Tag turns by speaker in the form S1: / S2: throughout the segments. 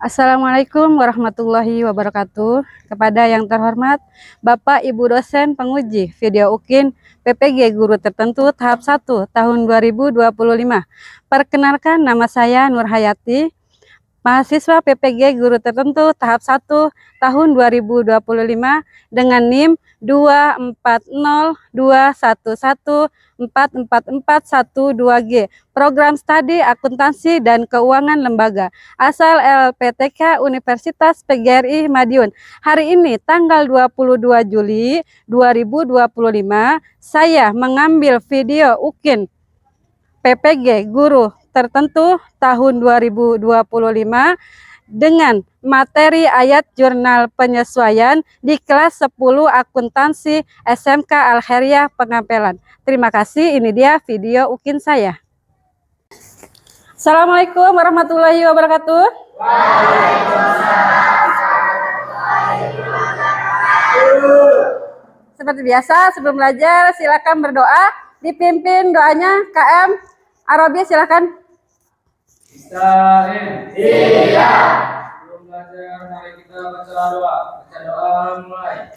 S1: Assalamualaikum warahmatullahi wabarakatuh. Kepada yang terhormat Bapak Ibu dosen penguji video UKIN PPG Guru Tertentu tahap 1 tahun 2025. Perkenalkan, nama saya Nur Hayati, mahasiswa PPG Guru Tertentu tahap 1 tahun 2025 dengan NIM 24021144412G, program studi akuntansi dan keuangan lembaga, asal LPTK Universitas PGRI Madiun. Hari ini tanggal 22 Juli 2025, saya mengambil video UKIN PPG Guru Tertentu tahun 2025 dengan materi ayat jurnal penyesuaian di kelas 10 akuntansi SMK Al-Khairiyah Pengampelan. Terima kasih, ini dia video UKIN saya. Assalamualaikum warahmatullahi wabarakatuh. Seperti biasa, sebelum belajar silakan berdoa. Dipimpin doanya KM Arabi, silakan.
S2: Iya. Sebelum belajar, mari kita baca doa. Baca doa mulai.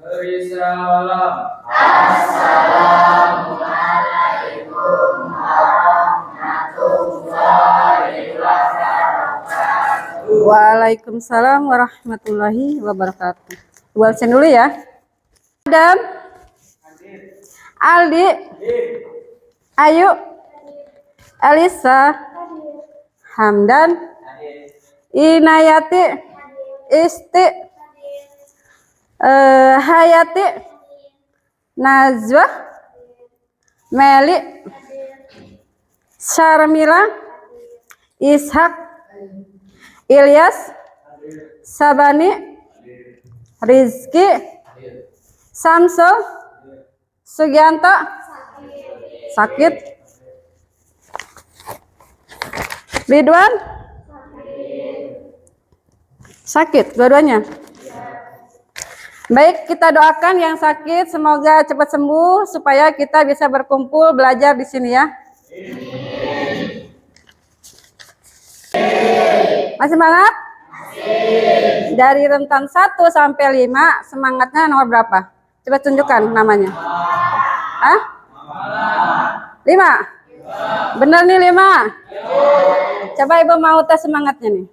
S2: Beri salam.
S1: Waalaikumsalam warahmatullahi wabarakatuh. Dua absen dulu ya. Adam, Aldi, Ayu, Elisa, Hamdan, Inayati, Isti, Hayati, Nazwa, Meli, Syarmila, Ishak, Ilyas, Sabani, Rizki, Samsul, Sugianto, sakit, Ridwan, sakit dua-duanya. Baik, kita doakan yang sakit semoga cepat sembuh supaya kita bisa berkumpul belajar di sini ya. Masih semangat? Dari rentan 1 sampai 5, semangatnya nomor berapa? Coba tunjukkan namanya. Hah? 5? Bener nih 5? Coba Ibu mau tes semangatnya nih.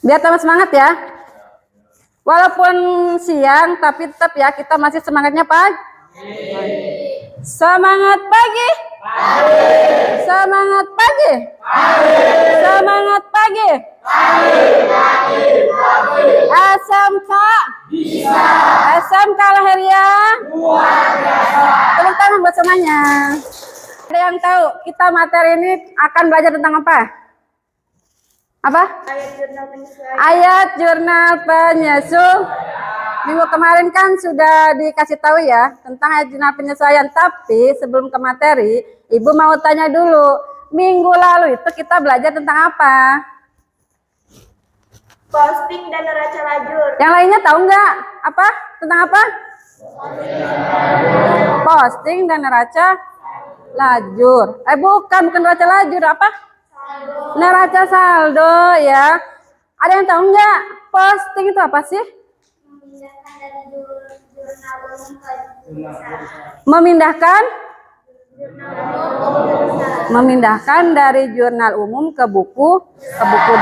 S1: Biar tambah semangat ya. Walaupun siang, tapi tetap ya kita masih semangatnya pagi. Semangat pagi. Semangat pagi. Semangat pagi. SMK bisa. SMK Al-Khairiyah luar biasa. Tepuk tangan buat semuanya. Ada yang tahu kita materi ini akan belajar tentang apa? Apa? Ayat jurnal penyesuaian. Minggu kemarin kan sudah dikasih tahu ya tentang ayat jurnal penyesuaian. Tapi sebelum ke materi, Ibu mau tanya dulu. Minggu lalu itu kita belajar tentang apa?
S3: Posting dan neraca lajur.
S1: Yang lainnya tahu nggak? Apa? Tentang apa? Posting dan neraca lajur. Bukan neraca lajur, apa? Neraca saldo ya. Ada yang tahu nggak? Posting itu apa sih?
S3: Memindahkan dari jurnal umum ke
S1: Memindahkan
S3: jurnal umum ke
S1: Memindahkan dari jurnal umum ke buku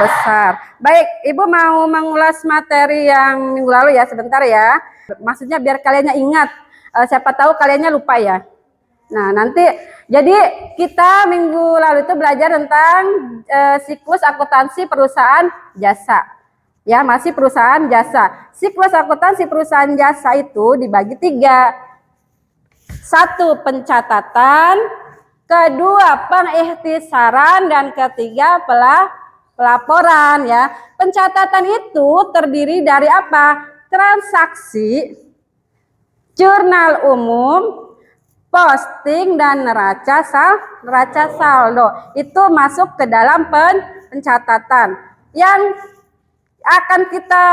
S1: besar. Baik, Ibu mau mengulas materi yang minggu lalu ya, sebentar ya. Maksudnya biar kaliannya ingat. Siapa tahu kaliannya lupa ya. Nah, nanti jadi kita minggu lalu itu belajar tentang siklus akuntansi perusahaan jasa. Ya, masih perusahaan jasa. Siklus akuntansi perusahaan jasa itu dibagi 3. 1, pencatatan, 2, pengikhtisaran, dan 3, pelaporan ya. Pencatatan itu terdiri dari apa? Transaksi, jurnal umum, posting, dan neraca saldo. Itu masuk ke dalam pencatatan. Yang akan kita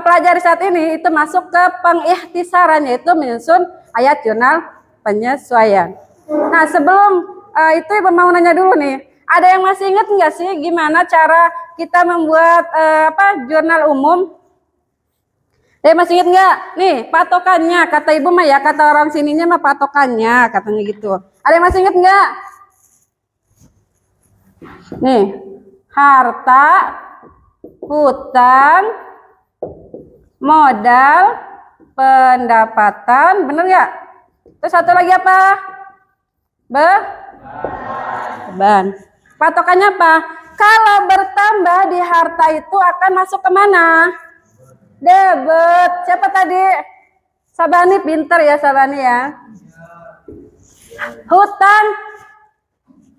S1: pelajari saat ini itu masuk ke pengikhtisaran, yaitu menyusun ayat jurnal penyesuaian. Nah, sebelum itu Ibu mau nanya dulu nih, ada yang masih ingat nggak sih gimana cara kita membuat jurnal umum? Ada yang masih ingat nggak? Nih, patokannya kata Ibu mah ya, kata orang sininya mah patokannya katanya gitu. Ada yang masih ingat nggak? Nih, harta, hutang, modal, pendapatan, bener nggak? Terus satu lagi apa? Beban. Patokannya apa? Kalau bertambah di harta itu akan masuk kemana? Debit. Siapa tadi? Sabani, pinter ya Sabani ya. Hutang.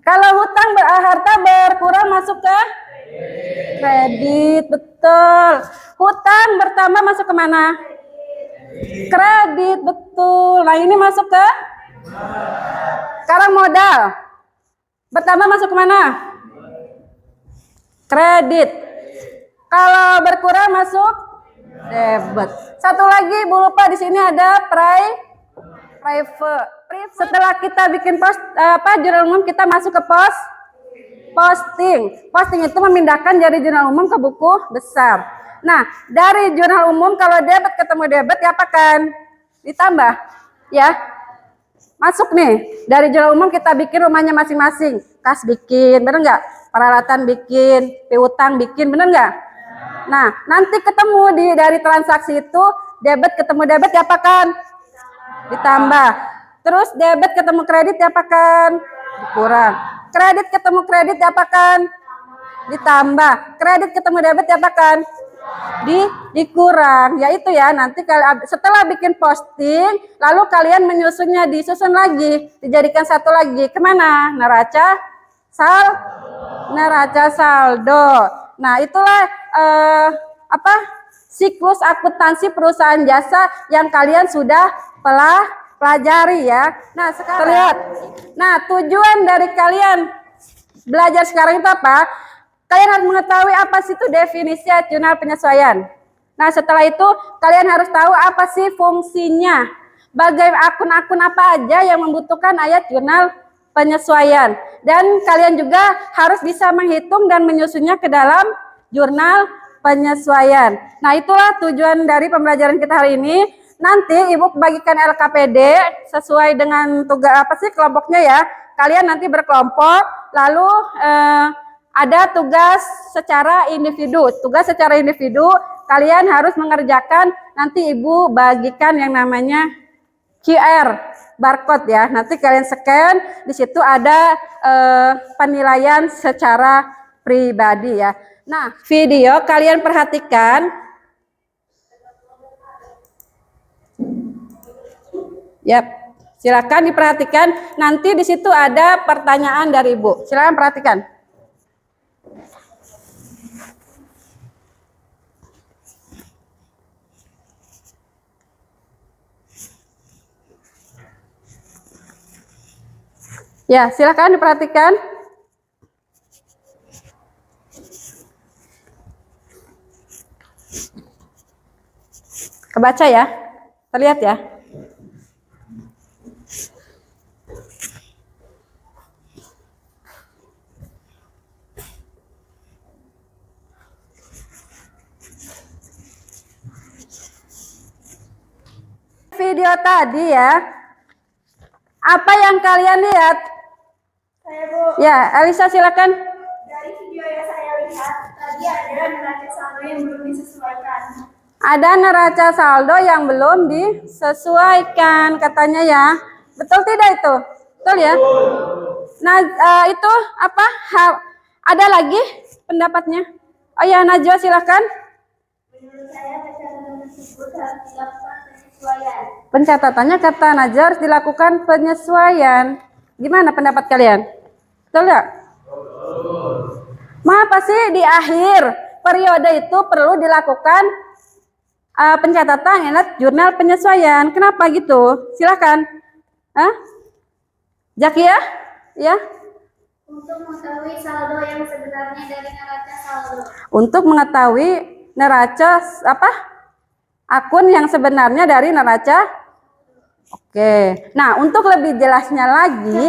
S1: Kalau hutang harta berkurang masuk ke kredit, betul. Hutang bertambah masuk kemana? Kredit, betul. Nah, ini masuk ke? Sekarang modal bertambah masuk kemana? Kredit. Kalau berkurang masuk debit. Satu lagi Bu lupa, di sini ada private. Setelah kita bikin jurnal umum, kita masuk ke posting. Posting itu memindahkan dari jurnal umum ke buku besar. Nah, dari jurnal umum kalau debit ketemu debit diapakan? Ditambah ya. Masuk nih, dari jurnal umum kita bikin rumahnya masing-masing. Kas bikin, bener nggak? Peralatan bikin, piutang bikin, bener nggak? Nah, nanti ketemu dari transaksi itu, debit ketemu debit diapakan? Ditambah. Terus debit ketemu kredit diapakan? Dikurang. Kredit ketemu kredit diapakan? Ditambah. Kredit ketemu debit diapakan? Dikurang. Ya itu ya, nanti setelah bikin posting, lalu kalian menyusunnya, disusun lagi, dijadikan satu lagi. Kemana? Neraca saldo. Nah, itulah siklus akuntansi perusahaan jasa yang kalian sudah pelajari ya. Nah, sekarang terlihat. Nah, tujuan dari kalian belajar sekarang itu apa? Kalian harus mengetahui apa sih itu definisi jurnal penyesuaian. Nah, setelah itu kalian harus tahu apa sih fungsinya. Bagaimana akun-akun apa aja yang membutuhkan ayat jurnal penyesuaian. Dan kalian juga harus bisa menghitung dan menyusunnya ke dalam jurnal penyesuaian. Nah, itulah tujuan dari pembelajaran kita hari ini. Nanti Ibu bagikan LKPD sesuai dengan tugas kelompoknya ya. Kalian nanti berkelompok, lalu ada tugas secara individu. Tugas secara individu kalian harus mengerjakan, nanti Ibu bagikan yang namanya QR barcode ya. Nanti kalian scan, di situ ada penilaian secara pribadi ya. Nah, video kalian perhatikan. Yap, silakan diperhatikan. Nanti di situ ada pertanyaan dari Ibu. Silakan perhatikan. Ya, silakan diperhatikan. Kebaca ya, terlihat ya. Video tadi ya, apa yang kalian lihat?
S3: Saya Bu,
S1: Ya, Elisa silakan.
S3: dari video yang saya lihat tadi ada neraca saldo yang belum disesuaikan.
S1: Ada neraca saldo yang belum disesuaikan katanya ya. Betul tidak itu? Betul ya? Nah, itu apa? Ada lagi pendapatnya? Oh ya, Najwa silakan.
S3: Menurut saya pencatatan tersebut harus dilakukan penyesuaian.
S1: Pencatatannya kata Najwa harus dilakukan penyesuaian. Gimana pendapat kalian? Betul ya? Mengapa sih di akhir periode itu perlu dilakukan pencatatan ingat jurnal penyesuaian? Kenapa gitu? Silakan. Zakia? Ya.
S3: Untuk mengetahui saldo yang sebenarnya dari neraca saldo.
S1: Untuk mengetahui neraca apa? Akun yang sebenarnya dari neraca. Oke. Nah, untuk lebih jelasnya lagi,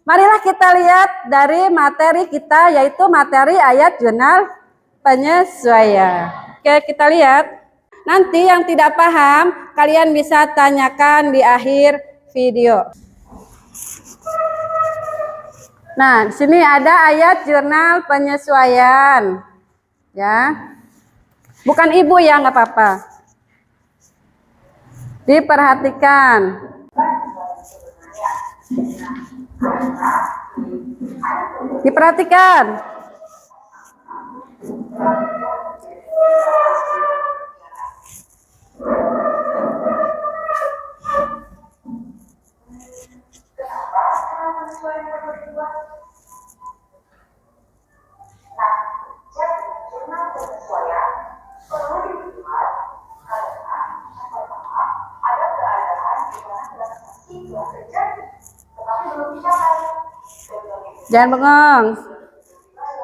S1: marilah kita lihat dari materi kita yaitu materi ayat jurnal penyesuaian. Oke, kita lihat. Nanti yang tidak paham, kalian bisa tanyakan di akhir video. Nah, di sini ada ayat jurnal penyesuaian. Ya. Bukan ibu ya, nggak apa-apa. Diperhatikan. Diperhatikan. Jangan bengong.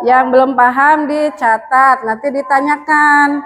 S1: Yang belum paham dicatat, nanti ditanyakan.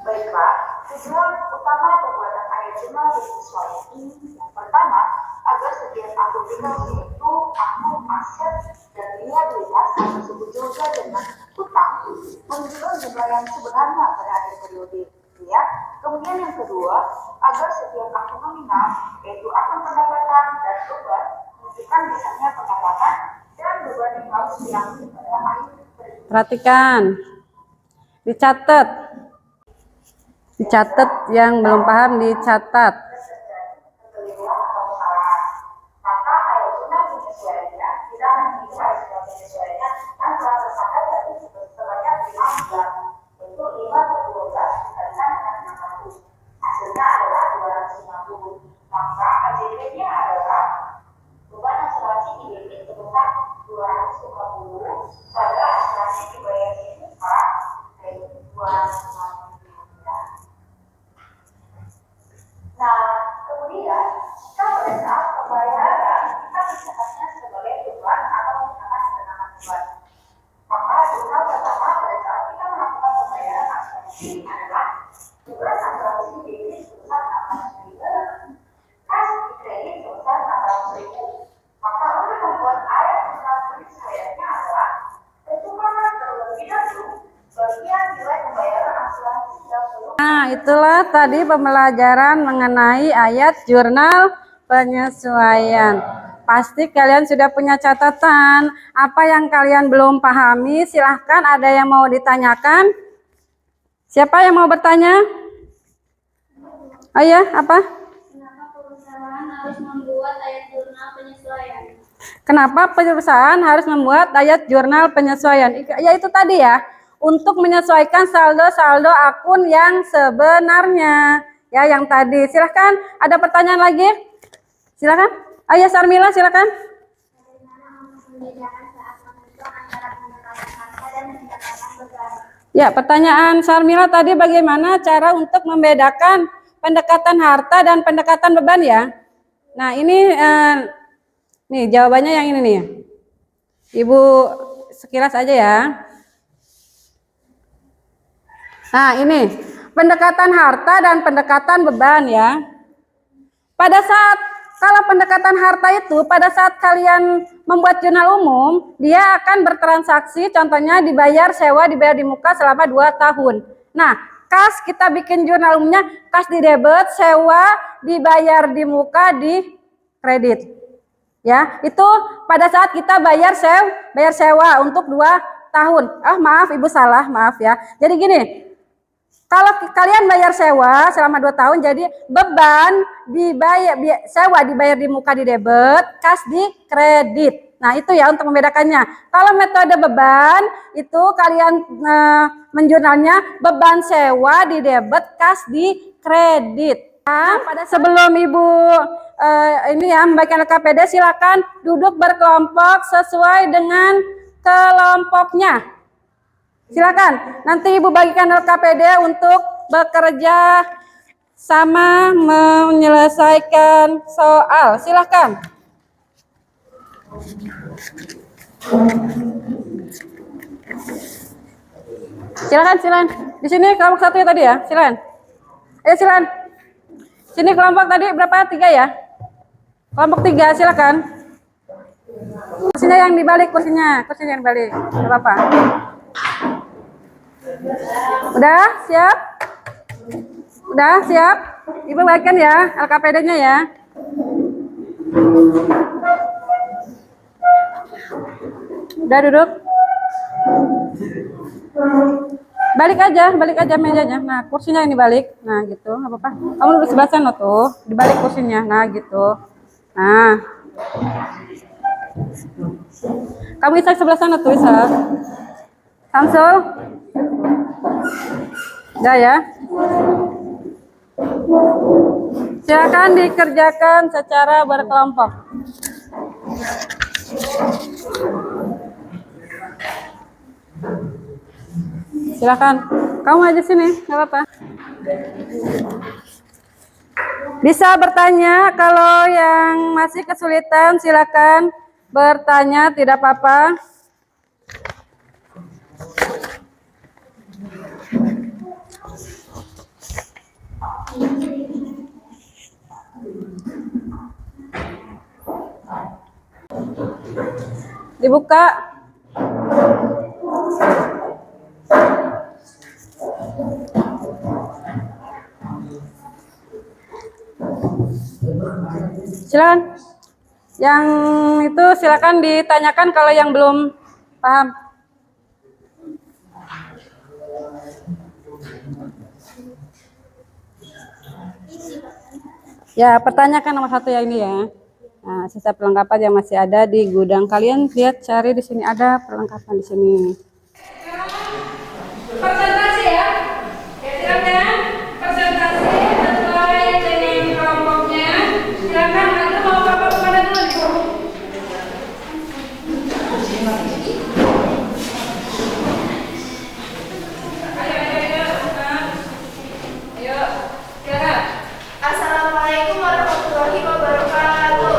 S4: Baiklah, tujuan utama pembuatan ayat jurnal penyesuaian ini yang pertama, agar setiap akun dikasih itu akun aset dan liabilitas yang tersebut juga dengan utang menunjukkan jumlah yang sebenarnya pada akhir periode. Ya. Kemudian yang kedua, agar setiap akun nominal yaitu akun pendapatan dan beban menunjukkan misalnya pendapatan dan beban yang harus diambil pada akhir periode.
S1: Perhatikan. Dicatat. Dicatat yang belum paham dicatat.
S4: Hasilnya adalah 250. Maka AJP-nya adalah beban asuransi IDP sebesar 250 pada asuransi dibayar di muka yaitu 250. Nah, kemudian jika pada saat pembayaran kita mencatatnya sebagai beban atau misalkan ketenangan beban, maka jurnal pertama pada saat kita melakukan pembayaran asuransi adalah beban asuransi ini sebesar 600.000, kas di kredit sebesar 600.000. Maka untuk membuat ayat jurnal penyesuaiannya adalah tentukanlah terlebih dahulu bagian nilai pembayaran asuransi yang belum.
S1: Nah, itulah tadi pembelajaran mengenai ayat jurnal penyesuaian. Pasti kalian sudah punya catatan. Apa yang kalian belum pahami, silahkan ada yang mau ditanyakan. Siapa yang mau bertanya? Oh ya, apa?
S3: Kenapa perusahaan harus membuat ayat jurnal penyesuaian?
S1: Kenapa perusahaan harus membuat ayat jurnal penyesuaian? Ya itu tadi ya, untuk menyesuaikan saldo-saldo akun yang sebenarnya. Ya, yang tadi. Silahkan, ada pertanyaan lagi? Silahkan. Ayah Sarmila, silahkan.
S3: Bagaimana untuk membedakan saat menghitung antara pendapatan harta dan pendapatan beban?
S1: Ya, pertanyaan Sarmila tadi bagaimana cara untuk membedakan pendekatan harta dan pendekatan beban ya? Nah, ini nih jawabannya yang ini nih. Ibu sekilas aja ya. Nah, ini pendekatan harta dan pendekatan beban ya. Pada saat kalau pendekatan harta itu pada saat kalian membuat jurnal umum, dia akan bertransaksi, contohnya dibayar sewa, dibayar di muka selama 2 tahun. Nah, kas kita bikin jurnal umumnya, kas di debit, sewa dibayar di muka di kredit. Ya, itu pada saat kita bayar sewa untuk 2 tahun. Maaf Ibu salah, maaf ya. Jadi gini, kalau kalian bayar sewa selama 2 tahun, jadi beban sewa dibayar di muka di debit, kas di kredit. Nah itu ya untuk membedakannya. Kalau metode beban itu kalian menjurnalnya beban sewa di debit, kas di kredit. Nah, sebelum Ibu ini ya membagikan LKPD, silakan duduk berkelompok sesuai dengan kelompoknya. Silakan, nanti Ibu bagikan LKPD untuk bekerja sama menyelesaikan soal. Silakan. Silakan. Di sini kelompok 1 ya tadi ya, silakan. Silakan. Sini kelompok tadi berapa? 3 ya? Kelompok 3, silakan. Kursinya yang dibalik, kursinya yang dibalik. Enggak apa-apa. Udah siap? Udah siap? Ibu bagikan ya LKPD-nya ya. Udah duduk. Balik aja mejanya. Nah, kursinya ini balik. Nah, gitu, enggak apa-apa. Kamu duduk sebelah sana tuh, dibalik kursinya. Nah, gitu. Nah. Kamu Isa sebelah sana tuh, Isa. Samsul. Udah ya. Silakan dikerjakan secara berkelompok. Silakan. Kamu aja sini, nggak apa-apa. Bisa bertanya, kalau yang masih kesulitan silakan bertanya, tidak apa-apa. Dibuka. Silakan. Yang itu silakan ditanyakan kalau yang belum paham. Ya, pertanyakan nomor 1 ya ini ya. Nah, sisa perlengkapan yang masih ada di gudang. Kalian lihat, cari di sini ada perlengkapan di sini. Presentasi ya. Silakan presentasi sesuai dengan kelompoknya. Silakan ada mau apa kepada dulu. Ayo, silakan.
S3: Assalamualaikum warahmatullahi wabarakatuh.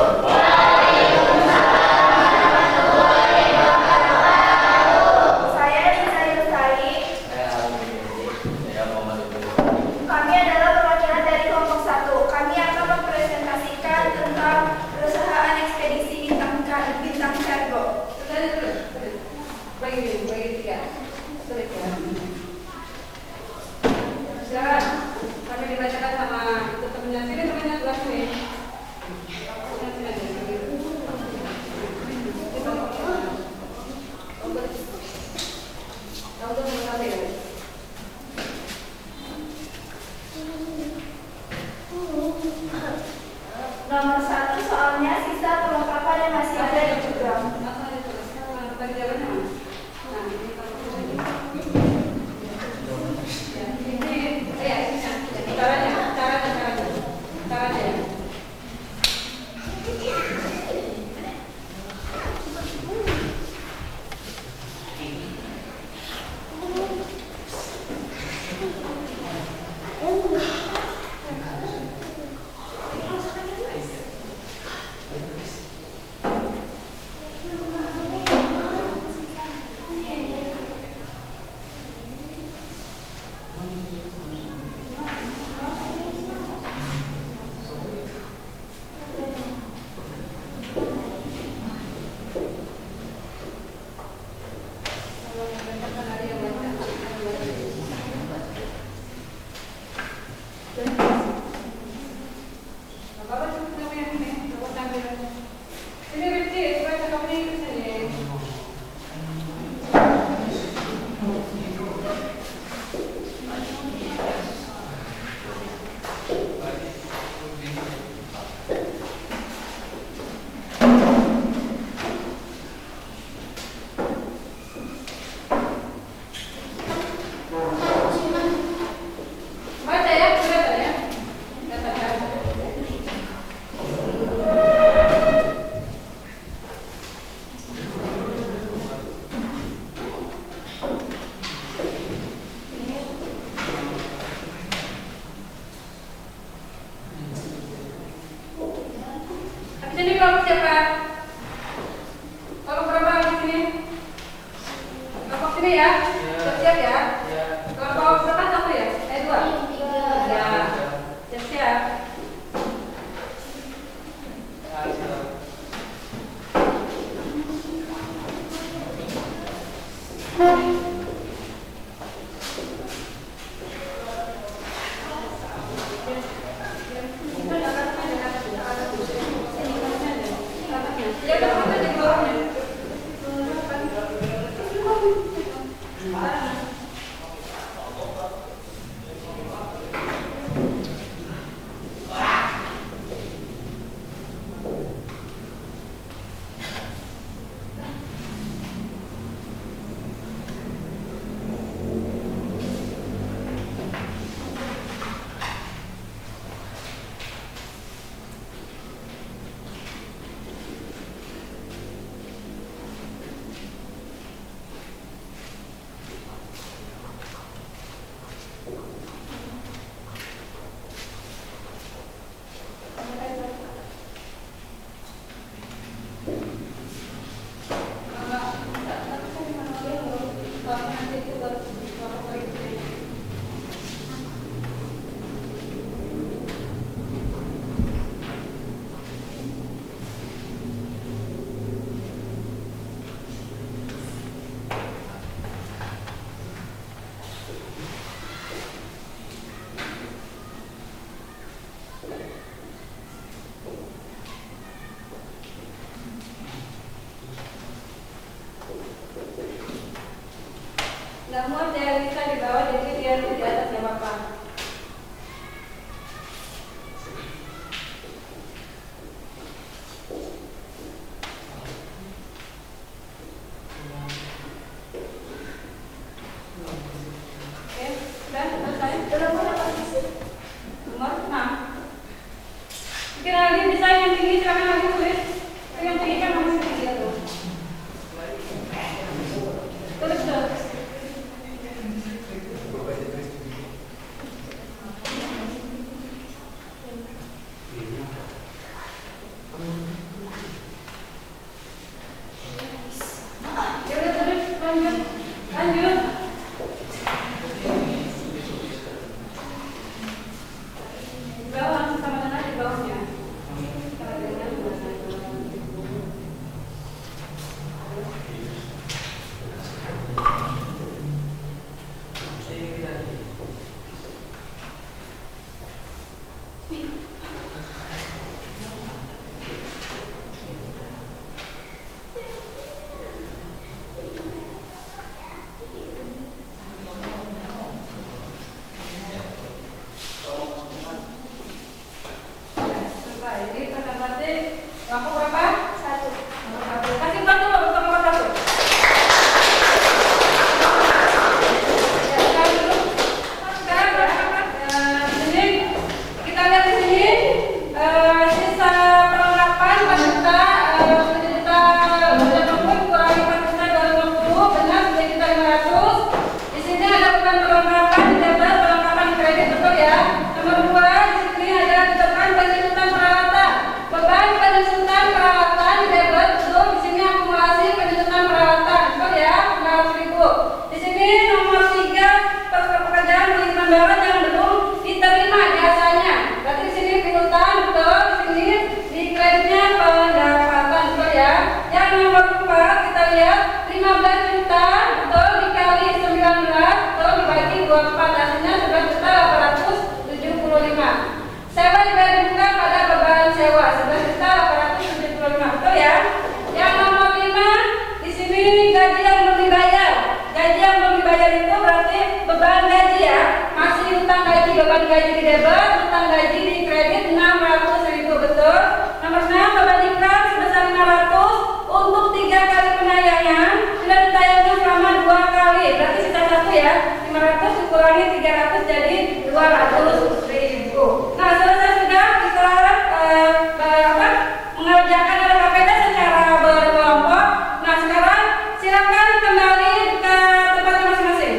S1: Kelompok berapa di sini? Kelompok sini ya. Siap ya. Kelompok berapa satu ya? 2. Ya. Siap. Namun dia bisa di bawah, jadi dia di atas ya Bapak. Oke, sudah selesai. Nomor 6. Mungkin lagi bisa yang tinggi, silakan lagi tulis. Yang tinggi kan masih tinggi ya tuh. Tulis tuh. Lanjut. Di bawah langsung sama dengan di bawahnya. Jadi presentasi kelompok berapa? 1. Kasih bantu loh untuk nomor 1. Ya, sekarang di sini kita lihat di sini sisa perlengkapan 4 juta, 7 juta kurangi 4 juta 250, benar 3 juta 500. Di sini ada bukan perlengkapan, di daftar perlengkapan kredit, betul ya. Nomor 2 di sini ada beban penyesuaian peralatan. Beban penyesuaian peralatan di debit betul. Di sini akumulasi penyesuaian peralatan, betul ya, 500.000. Di sini nomor 3 pekerjaan pengiriman barang yang belum diterima jasanya. Berarti di sini piutang, betul. Di sini di kreditnya pendapatan, betul ya. Yang nomor 4 kita lihat 15 juta, betul, dikali 19, betul, dibagi 24, hasilnya 11.875. Sewa dibandingkan pada beban sewa 11.875, betul ya. Yang nomor 5 di sini gaji yang belum dibayar. Gaji yang belum dibayar itu berarti beban gaji ya. Masih utang gaji, beban gaji di debit, utang gaji di kredit 600.000, betul. Nomor 6 beban iklan sebesar 500 untuk 3 kali penayangan sudah ditayangkan selama 2 kali. Berarti sisa 1 ya. 500 dikurangi 300 jadi 200.000. Nah, selesai sudah kita mengerjakan LKPD secara berkelompok. Nah, sekarang silakan kembali ke tempatnya masing-masing.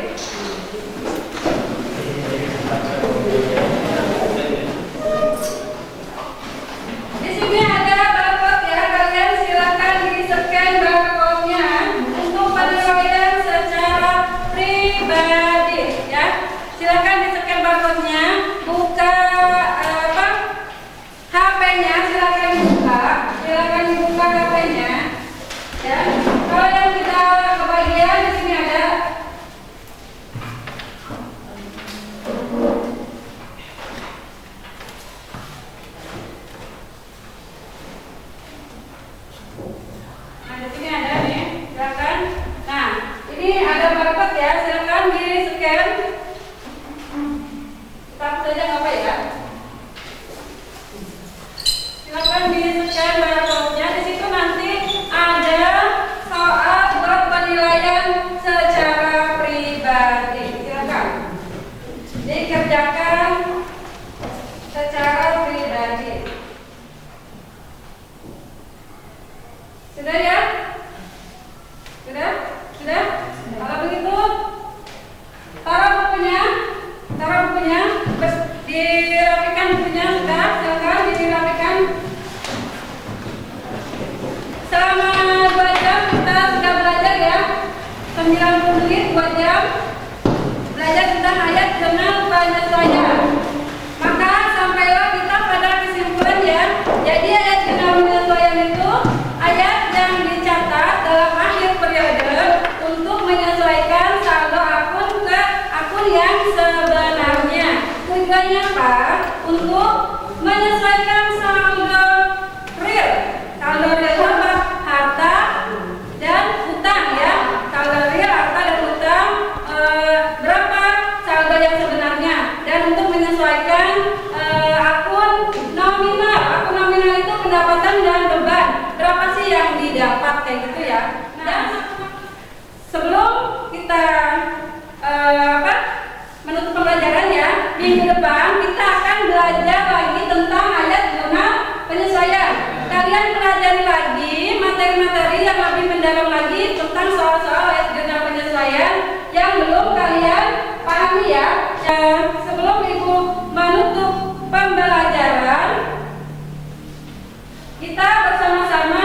S1: Sudah ya? Sudah? Sudah? Kalau begitu, taruh bukunya, dirapikan bukunya, sudah, silakan dirapikan. Selama 2 jam kita sudah belajar ya, 90 menit 2 jam belajar tentang ayat dengan penyesuaian. Maka sampailah kita pada kesimpulan ya. Jadi ayat dengan penyesuaian itu ayat yang dicatat dalam akhir periode untuk menyesuaikan saldo akun ke akun yang sebenarnya. Tujuannya apa? Untuk menyesuaikan saldo real. Saldo real apa? Harta dan utang ya. Saldo real, harta dan utang berapa saldo yang sebenarnya, dan untuk menyesuaikan akun nominal. Akun nominal itu pendapatan dan beban. Berapa sih yang didapat kayak gitu ya. Nah, sebelum kita menutup pembelajaran ya, minggu depan kita akan belajar lagi tentang ayat guna penyesuaian. Kalian pelajari lagi materi-materi yang lebih mendalam lagi tentang soal-soal ayat guna penyesuaian yang belum kalian pahami ya. Sebelum Ibu menutup pembelajaran, kita bersama-sama